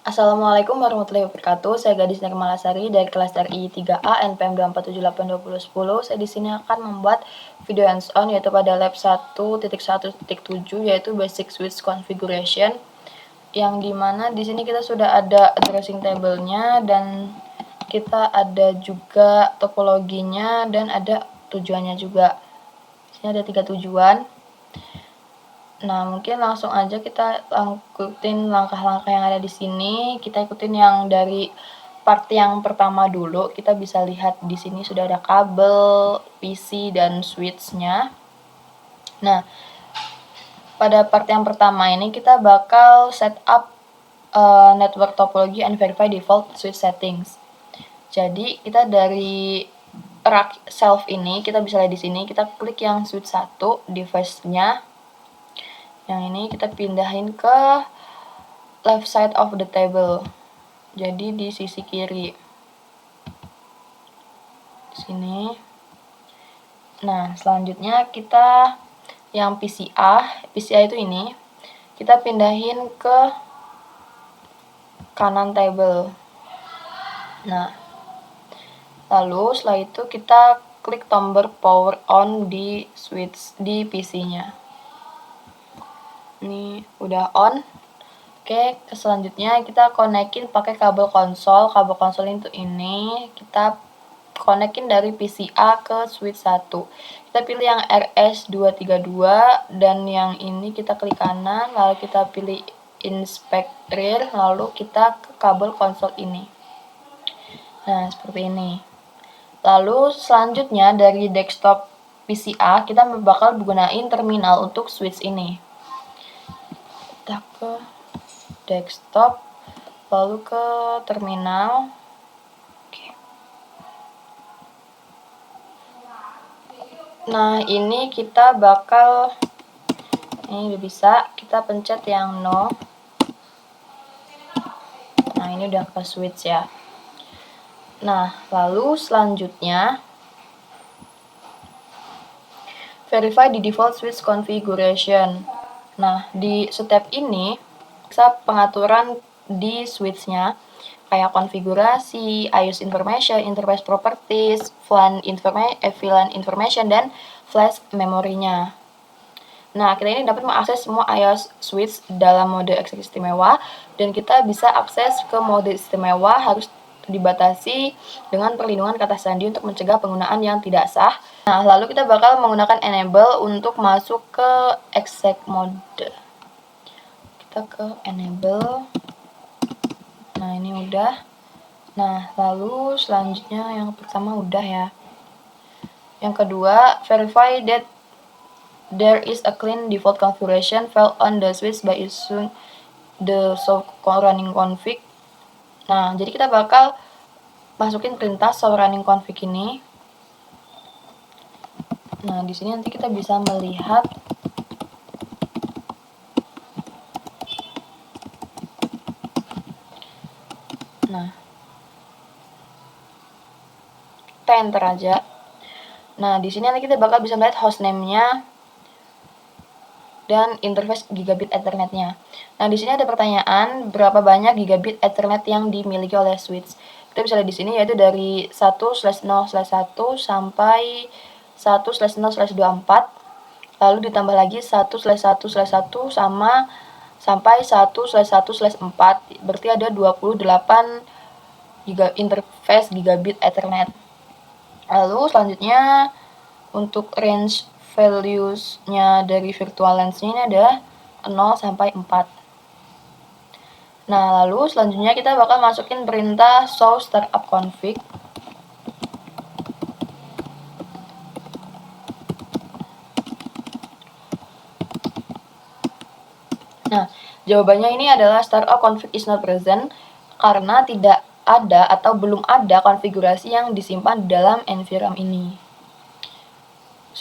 Assalamualaikum warahmatullahi wabarakatuh. Saya Gadis Nirmalasari dari kelas RI 3A NPM 2478210. Saya di sini akan membuat video hands-on yaitu pada lab 1.1.7 yaitu basic switch configuration, yang dimana di sini kita sudah ada addressing table-nya dan kita ada juga topologinya dan ada tujuannya juga. Di sini ada 3 tujuan. Nah, mungkin langsung aja kita ikutin langkah-langkah yang ada di sini. Kita ikutin yang dari part yang pertama dulu. Kita bisa lihat di sini sudah ada kabel, PC, dan switch-nya. Nah, pada part yang pertama ini kita bakal setup network topology and verify default switch settings. Jadi, kita dari rak self ini, kita bisa lihat di sini, kita klik yang switch 1, device-nya. Yang ini kita pindahin ke left side of the table. Jadi di sisi kiri. Di sini. Nah, selanjutnya kita yang PCA itu ini kita pindahin ke kanan table. Nah, lalu setelah itu kita klik tombol power on di switch di PC-nya. Ini udah on. Oke, selanjutnya kita konekin pakai kabel konsol. Kabel konsol itu ini kita konekin dari PCA ke switch 1. Kita pilih yang RS232 dan yang ini kita klik kanan, lalu kita pilih inspect rear, lalu kita ke kabel konsol ini. Nah, seperti ini. Lalu selanjutnya dari desktop PCA kita bakal gunain terminal untuk switch ini. Kita ke desktop, lalu ke terminal. Oke. Nah, ini kita bakal, ini udah bisa, kita pencet yang no. Nah, ini udah ke switch ya. Nah, lalu selanjutnya verify the default switch configuration. Nah, di step ini kita pengaturan di switch-nya kayak konfigurasi, IOS information, interface properties, VLAN information, dan flash memorinya. Nah, kita ini dapat mengakses semua IOS switch dalam mode akses istimewa, dan kita bisa akses ke mode istimewa harus dibatasi dengan perlindungan kata sandi untuk mencegah penggunaan yang tidak sah. Nah, lalu kita bakal menggunakan enable untuk masuk ke exec mode. Kita ke enable. Nah, ini udah. Nah, lalu selanjutnya yang pertama udah ya. Yang kedua, verify that there is a clean default configuration file on the switch by issuing the show running config. Nah, jadi kita bakal masukin perintah show running config ini. Nah, di sini nanti kita bisa melihat kita enter aja. Nah, di sini nanti kita bakal bisa melihat hostname-nya dan interface gigabit Ethernet-nya. Nah, di sini ada pertanyaan berapa banyak gigabit Ethernet yang dimiliki oleh switch. Kita bisa lihat di sini yaitu dari 1/0/1 sampai 1/0/24. Lalu ditambah lagi 1/1/1 sama sampai 1/1/4. Berarti ada 28 interface gigabit Ethernet. Lalu selanjutnya untuk range values-nya dari virtual lens-nya ini ada 0 sampai 4. Nah, lalu selanjutnya kita bakal masukin perintah show startup config. Nah, jawabannya ini adalah startup config is not present karena tidak ada atau belum ada konfigurasi yang disimpan di dalam environment ini.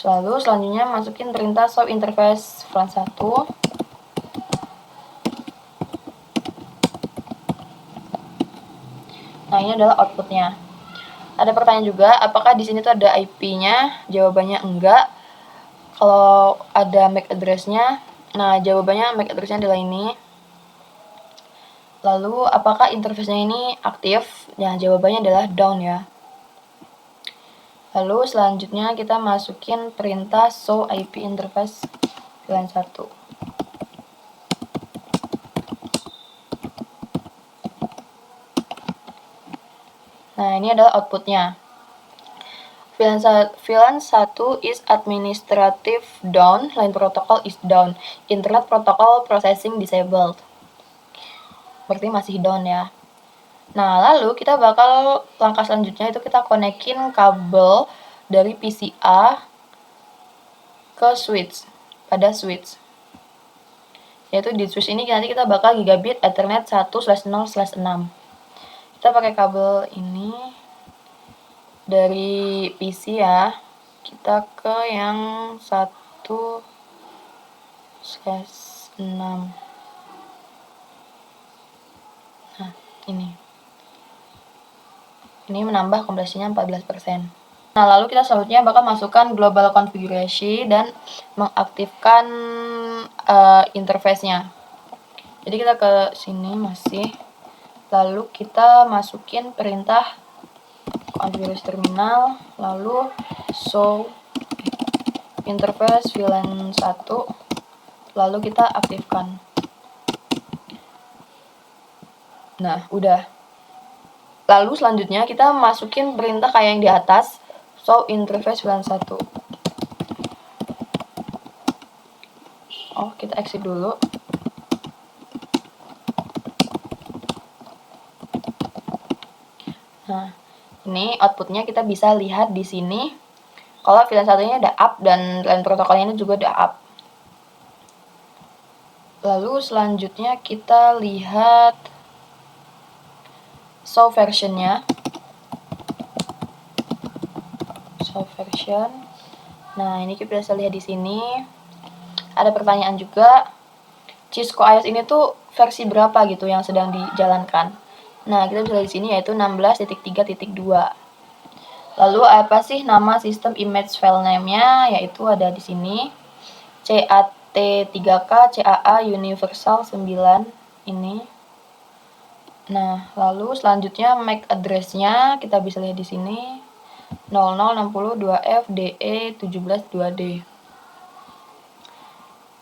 Lalu selanjutnya masukin perintah show interface front 1. Nah, ini adalah outputnya. Ada pertanyaan juga, apakah di sini tuh ada IP-nya? Jawabannya enggak. Kalau ada MAC address-nya, nah jawabannya MAC address-nya adalah ini. Lalu apakah interface-nya ini aktif? Ya, jawabannya adalah down ya. Lalu selanjutnya kita masukin perintah show IP interface VLAN 1. Nah, ini adalah outputnya. VLAN 1 is administrative down, line protocol is down, internet protocol processing disabled. Berarti masih down ya. Nah, lalu kita bakal langkah selanjutnya itu kita konekin kabel dari PCA ke switch, pada switch. Yaitu di switch ini nanti kita bakal gigabit Ethernet 1/0/6. Kita pakai kabel ini dari PC ya. Kita ke yang 1/6. Nah, ini menambah kompresinya 14%. Nah, lalu kita selanjutnya bakal masukkan global configuration dan mengaktifkan interface-nya. Jadi kita ke sini masih. Lalu kita masukin perintah konfigurasi terminal, lalu show interface VLAN 1, lalu kita aktifkan. Nah, udah. Lalu selanjutnya kita masukin perintah kayak yang di atas, show interface VLAN 1. Oh, kita exit dulu. Nah, ini outputnya kita bisa lihat di sini. Kalau VLAN 1-nya udah up dan line protokolnya ini juga udah up. Lalu selanjutnya kita lihat show versionnya. Show version. Nah, ini kita bisa lihat di sini. Ada pertanyaan juga. Cisco iOS ini tuh versi berapa gitu yang sedang dijalankan. Nah, kita bisa lihat di sini yaitu 16.3.2. Lalu apa sih nama sistem image file name-nya? Yaitu ada di sini CAT3K CAA Universal 9 ini. Nah, lalu selanjutnya MAC address-nya kita bisa lihat di sini 0062F DE 172D.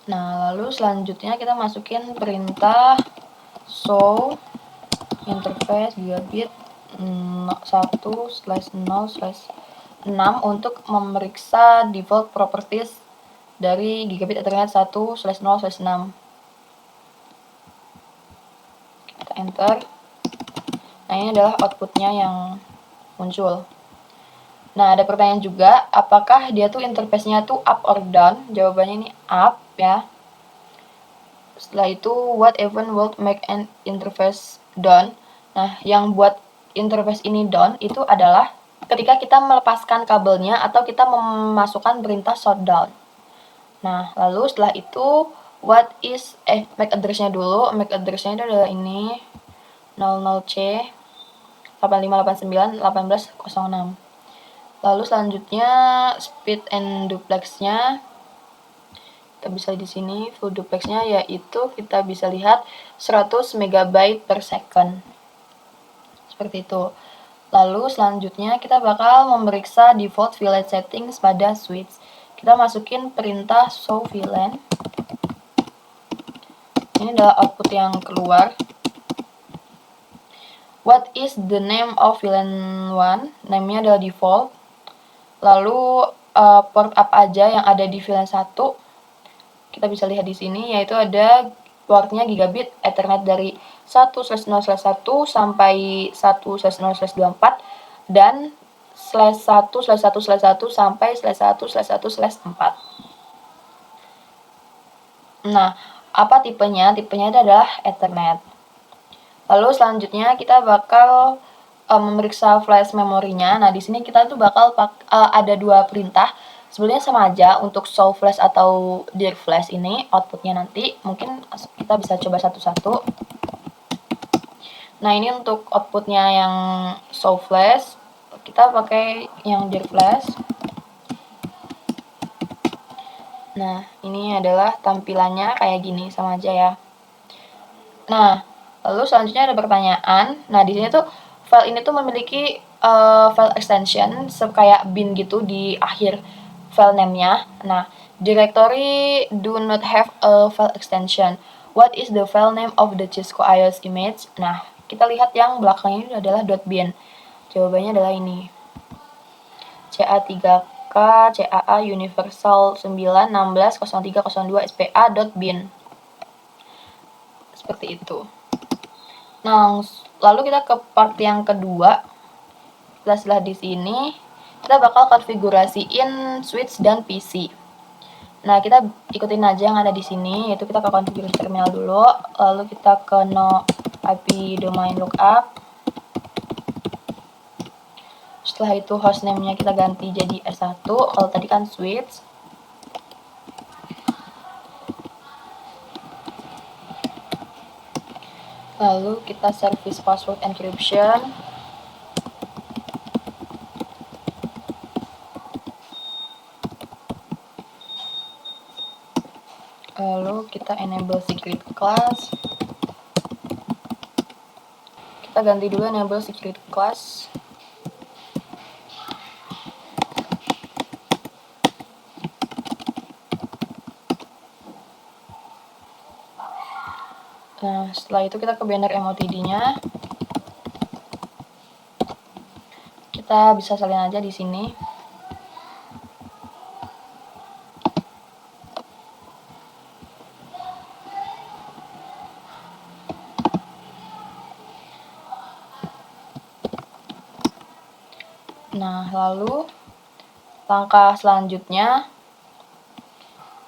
Nah, lalu selanjutnya kita masukin perintah show interface gigabit 1/0/6 untuk memeriksa default properties dari gigabit Ethernet 1/0/6. Kita enter. Nah, ini adalah outputnya yang muncul. Nah, ada pertanyaan juga, apakah dia tuh interface-nya tuh up or down? Jawabannya ini up ya. Setelah itu, what event will make an interface down? Nah, yang buat interface ini down itu adalah ketika kita melepaskan kabelnya atau kita memasukkan perintah shutdown. Nah, lalu setelah itu, what is MAC address-nya dulu. MAC address-nya itu adalah ini 00C 8589/1806. Lalu selanjutnya speed and duplex-nya kita bisa di sini full duplex-nya yaitu kita bisa lihat 100 MB per second. Seperti itu. Lalu selanjutnya kita bakal memeriksa default VLAN settings pada switch. Kita masukin perintah show VLAN. Ini adalah output yang keluar. What is the name of VLAN 1? Name-nya adalah default. Lalu port apa aja yang ada di VLAN 1? Kita bisa lihat di sini yaitu ada portnya gigabit Ethernet dari 1/0/1 sampai 1/0/24 dan /1/1/1 sampai /1/1/4. Nah, apa tipenya? Tipenya adalah Ethernet. Lalu selanjutnya kita bakal memeriksa flash memorinya. Nah, di sini kita tuh bakal ada dua perintah. Sebenarnya sama aja untuk show flash atau dir flash ini outputnya nanti. Mungkin kita bisa coba satu-satu. Nah, ini untuk outputnya yang show flash. Kita pakai yang dir flash. Nah, ini adalah tampilannya kayak gini, sama aja ya. Nah, Lalu selanjutnya ada pertanyaan. Nah, di sini tuh file ini tuh memiliki file extension kayak bin gitu di akhir file name-nya. Nah, directory do not have a file extension. What is the file name of the Cisco iOS image? Nah, kita lihat yang belakangnya ini adalah .bin. Jawabannya adalah ini. CA3K CAA Universal 9160302 SPA.bin. Seperti itu. Nah, lalu kita ke part yang kedua. Setelah di sini, kita bakal konfigurasiin switch dan PC. Nah, kita ikutin aja yang ada di sini, yaitu kita ke konfigurasi terminal dulu, lalu kita ke no IP domain lookup. Setelah itu hostname-nya kita ganti jadi S1, kalau tadi kan switch. Lalu kita service password encryption. Lalu kita enable secret class. Kita ganti dulu enable secret class. Nah, setelah itu kita ke banner MOTD-nya. Kita bisa salin aja di sini. Nah, lalu langkah selanjutnya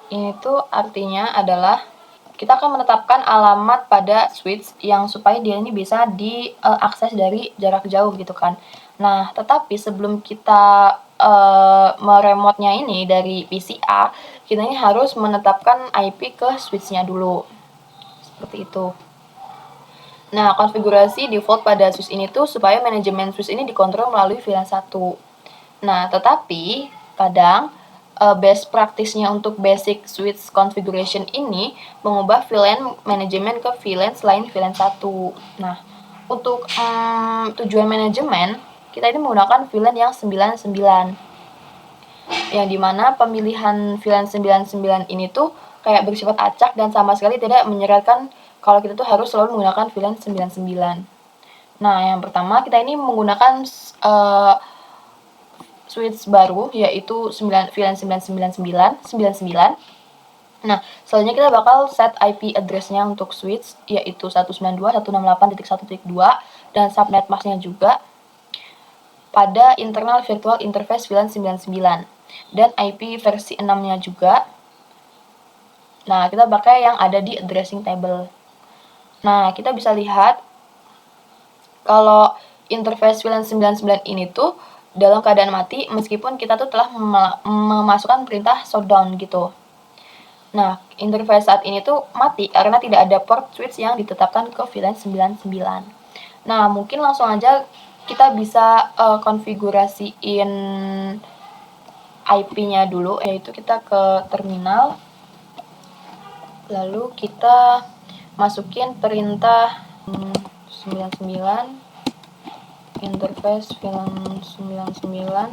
ini tuh artinya adalah kita akan menetapkan alamat pada switch yang supaya dia ini bisa diakses dari jarak jauh gitu kan. Nah, tetapi sebelum kita meremote-nya ini dari PCA, kita ini harus menetapkan IP ke switch-nya dulu. Seperti itu. Nah, konfigurasi default pada switch ini tuh supaya manajemen switch ini dikontrol melalui VLAN 1. Nah, tetapi kadang best practice-nya untuk basic switch configuration ini mengubah VLAN manajemen ke VLAN selain VLAN 1. Nah, untuk tujuan manajemen, kita ini menggunakan VLAN yang 99. Yang dimana pemilihan VLAN 99 ini tuh kayak bersifat acak dan sama sekali tidak menyeratkan kalau kita tuh harus selalu menggunakan VLAN 99. Nah, yang pertama kita ini menggunakan switch baru yaitu VLAN 999. Nah, selanjutnya kita bakal set IP address-nya untuk switch yaitu 192.168.1.2 dan subnet mask-nya juga pada internal virtual interface VLAN 99 dan IP versi 6-nya juga. Nah, kita pakai yang ada di addressing table. Nah, kita bisa lihat kalau interface VLAN 99 ini tuh dalam keadaan mati meskipun kita tuh telah memasukkan perintah shutdown gitu. Nah, interface saat ini tuh mati karena tidak ada port switch yang ditetapkan ke VLAN 99. Nah, mungkin langsung aja kita bisa konfigurasiin IP-nya dulu, yaitu kita ke terminal. Lalu kita masukin perintah 99 interface VLAN 99.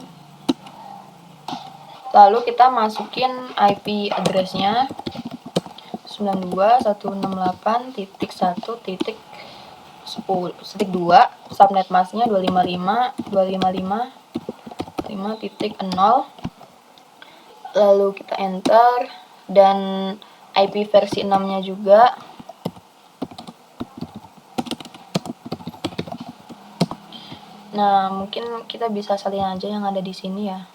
Lalu kita masukin IP address-nya 92.168.1.2, subnet mask-nya 255.255.5.0. Lalu kita enter dan IP versi 6-nya juga. Nah, mungkin kita bisa salin aja yang ada di sini ya.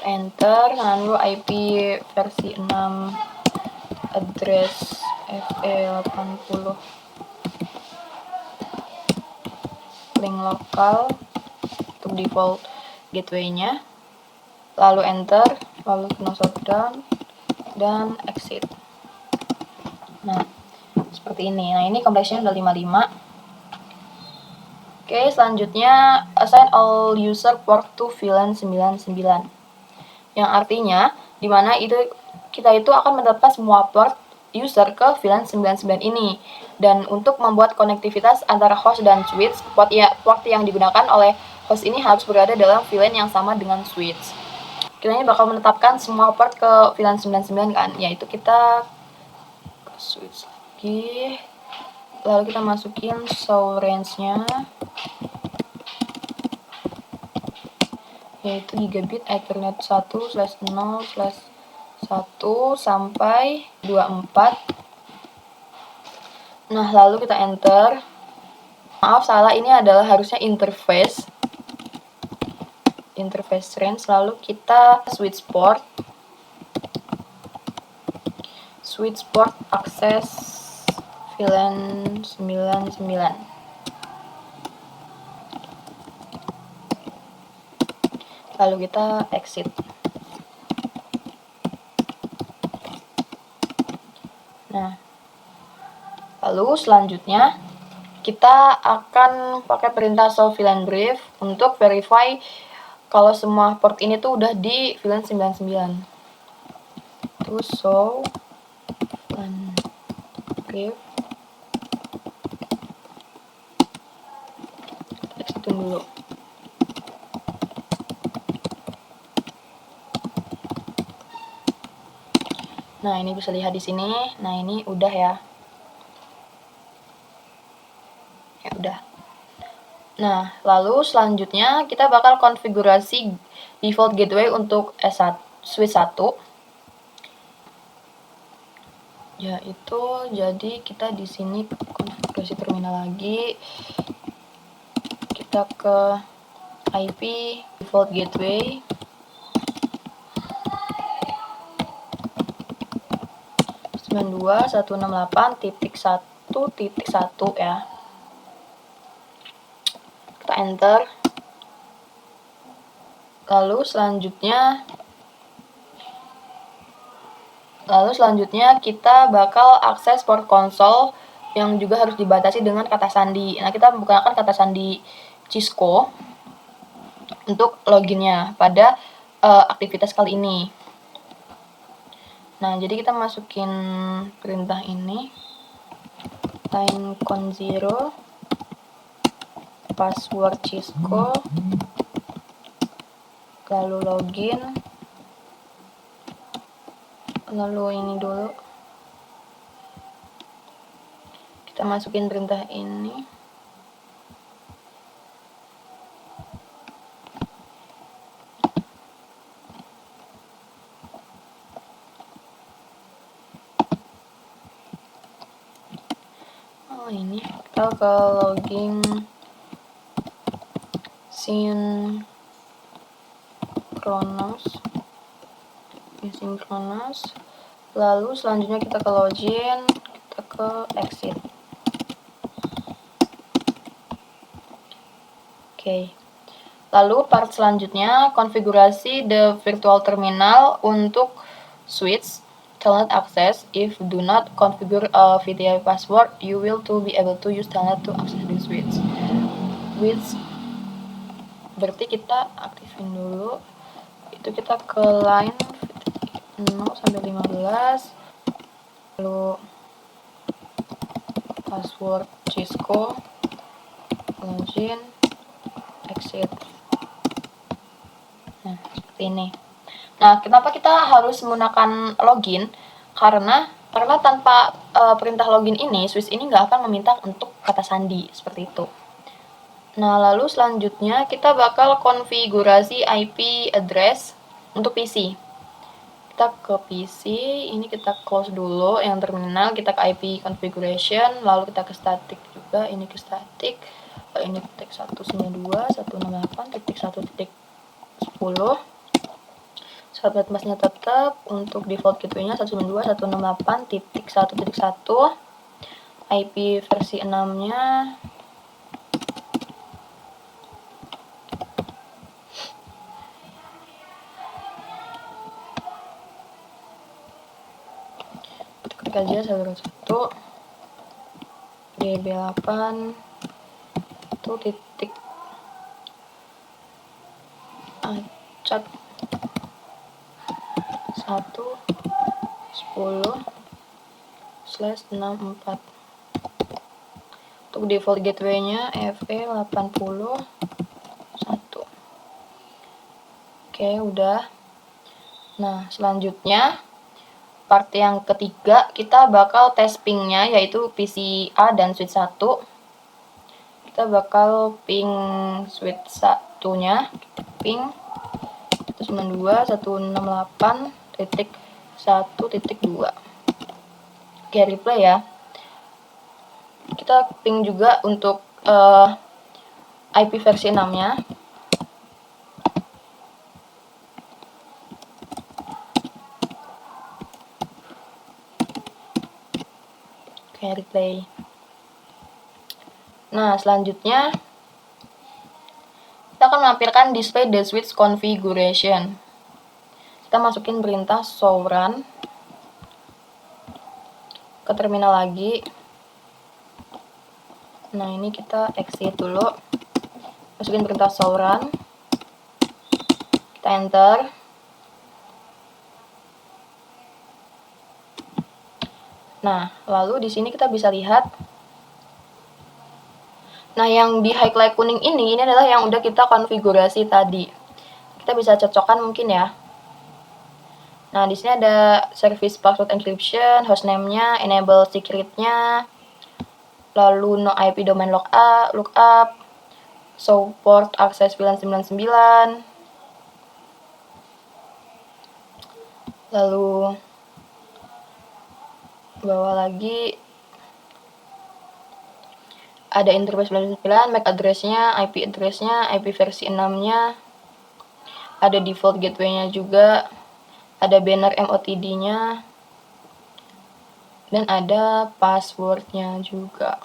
Enter, lalu IP versi 6 address FE80 link lokal untuk default gateway-nya, lalu enter, lalu no shutdown dan exit. Nah, seperti ini. Nah, ini complexity udah 55. Oke, selanjutnya assign all user port to VLAN 99. Yang artinya dimana kita itu akan menetapkan semua port user ke VLAN 99 ini. Dan untuk membuat konektivitas antara host dan switch, port yang digunakan oleh host ini harus berada dalam VLAN yang sama dengan switch. Kita ini bakal menetapkan semua port ke VLAN 99 kan, yaitu kita switch lagi, lalu kita masukin show range-nya, yaitu gigabit Ethernet 1/0/1 sampai 24. Nah, lalu kita enter. Maaf, salah, ini adalah harusnya interface range, lalu kita switch port akses VLAN 99. Lalu kita exit. Nah, lalu selanjutnya kita akan pakai perintah show VLAN brief untuk verify kalau semua port ini tuh udah di VLAN 99. Terus show VLAN brief. Exitin dulu. Nah, ini bisa lihat di sini. Nah, ini udah ya. Ya udah. Nah, lalu selanjutnya kita bakal konfigurasi default gateway untuk S1, switch 1. Yaitu jadi kita di sini konfigurasi terminal lagi. Kita ke IP default gateway. .168.1.1 ya. Kita enter. Lalu selanjutnya kita bakal akses port console yang juga harus dibatasi dengan kata sandi. Nah, kita menggunakan kata sandi Cisco untuk loginnya pada aktivitas kali ini. Nah, jadi kita masukin perintah ini, line con 0, password Cisco, lalu login, lalu ini dulu, kita masukin perintah ini. Ini kita ke login synchronous, lalu selanjutnya kita ke login, kita ke exit. Oke. Lalu part selanjutnya konfigurasi the virtual terminal untuk switch telnet access. If do not configure a VTI password, you will be able to use telnet to access the switch. Berarti kita aktifin dulu. Itu kita ke line 0 sampai 15. Lalu password Cisco, login, exit. Nah, seperti ini. Nah, kenapa kita harus menggunakan login? Karena tanpa perintah login ini, switch ini nggak akan meminta untuk kata sandi, seperti itu. Nah, lalu selanjutnya kita bakal konfigurasi IP address untuk PC. Kita ke PC, ini kita close dulu yang terminal, kita ke IP configuration, lalu kita ke static juga, ini ke static, ini ketik 192.168.1.10. Subnet masknya tetap, untuk default gateway-nya 192.168.1.1. IP versi 6-nya klik aja 101 DB8 titik acak 1.10/64. Untuk default gateway-nya FE81. Oke, udah. Nah, selanjutnya part yang ketiga kita bakal tes pingnya, yaitu PCA dan switch 1. Kita bakal ping switch 1-nya, ping 192.168.1.2. Oke, replay ya. Kita ping juga untuk IP versi 6-nya. Oke, replay. Nah, selanjutnya kita akan menampilkan display the switch configuration. Kita masukin perintah show run ke terminal lagi. Nah, ini kita exit dulu. Masukin perintah show run. Kita enter. Nah, lalu di sini kita bisa lihat. Nah, yang di highlight kuning ini adalah yang udah kita konfigurasi tadi. Kita bisa cocokkan mungkin ya. Nah, di sini ada service password encryption, hostname-nya, enable secret-nya, lalu no IP domain lookup, support access VLAN 99, lalu bawah lagi ada interface 99, MAC address-nya, IP address-nya, IP versi 6-nya, ada default gateway-nya juga, ada banner MOTD-nya, dan ada password-nya juga.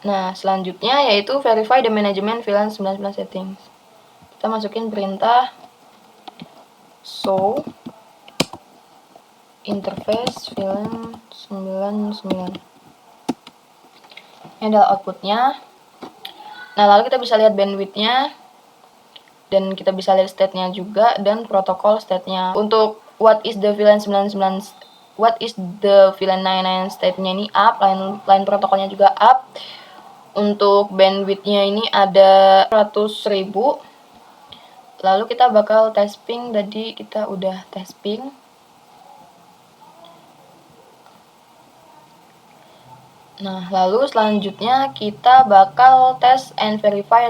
Nah, selanjutnya yaitu verify the management VLAN 99 settings. Kita masukin perintah show interface VLAN 99. Ini adalah outputnya. Nah, lalu kita bisa lihat bandwidth-nya, dan kita bisa lihat state-nya juga, dan protokol state-nya. Untuk what is the VLAN 99 state-nya ini up, line protokolnya juga up. Untuk bandwidth-nya ini ada 100.000. Lalu kita bakal tes ping, tadi kita udah tes ping. Nah, lalu selanjutnya kita bakal tes and verify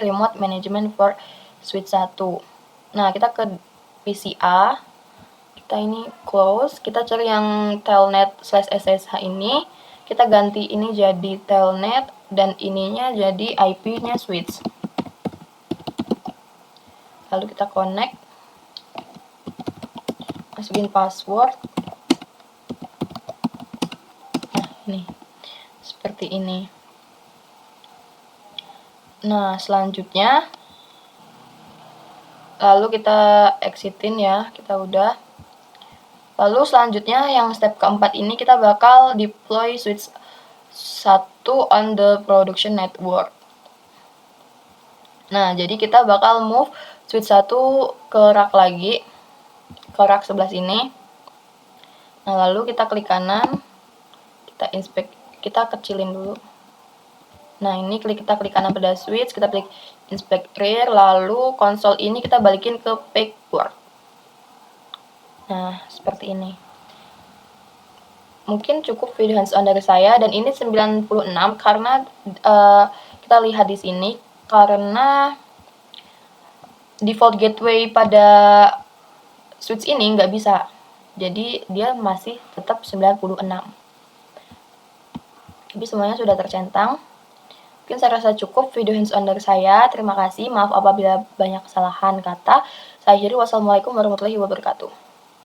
remote management for switch 1. Nah, kita ke PCA. Kita ini close. Kita cari yang telnet/ssh ini. Kita ganti ini jadi telnet dan ininya jadi IP-nya switch. Lalu kita connect. Masukin password. Nih, seperti ini. Nah, selanjutnya lalu kita exitin ya, kita udah. Lalu selanjutnya yang step keempat ini kita bakal deploy switch 1 on the production network. Nah, jadi kita bakal move switch 1 ke rack lagi, ke rack sebelah sini. Nah, lalu kita klik kanan. Kita inspect, kita kecilin dulu. Nah, ini kita klik kanan pada switch, kita klik inspect rear, lalu konsol ini kita balikin ke page port. Nah, seperti ini. Mungkin cukup video hands on dari saya, dan ini 96 karena kita lihat di sini karena default gateway pada switch ini nggak bisa. Jadi dia masih tetap 96. Tapi semuanya sudah tercentang. Mungkin saya rasa cukup video hands-on dari saya. Terima kasih. Maaf apabila banyak kesalahan kata. Saya akhiri. Wassalamualaikum warahmatullahi wabarakatuh.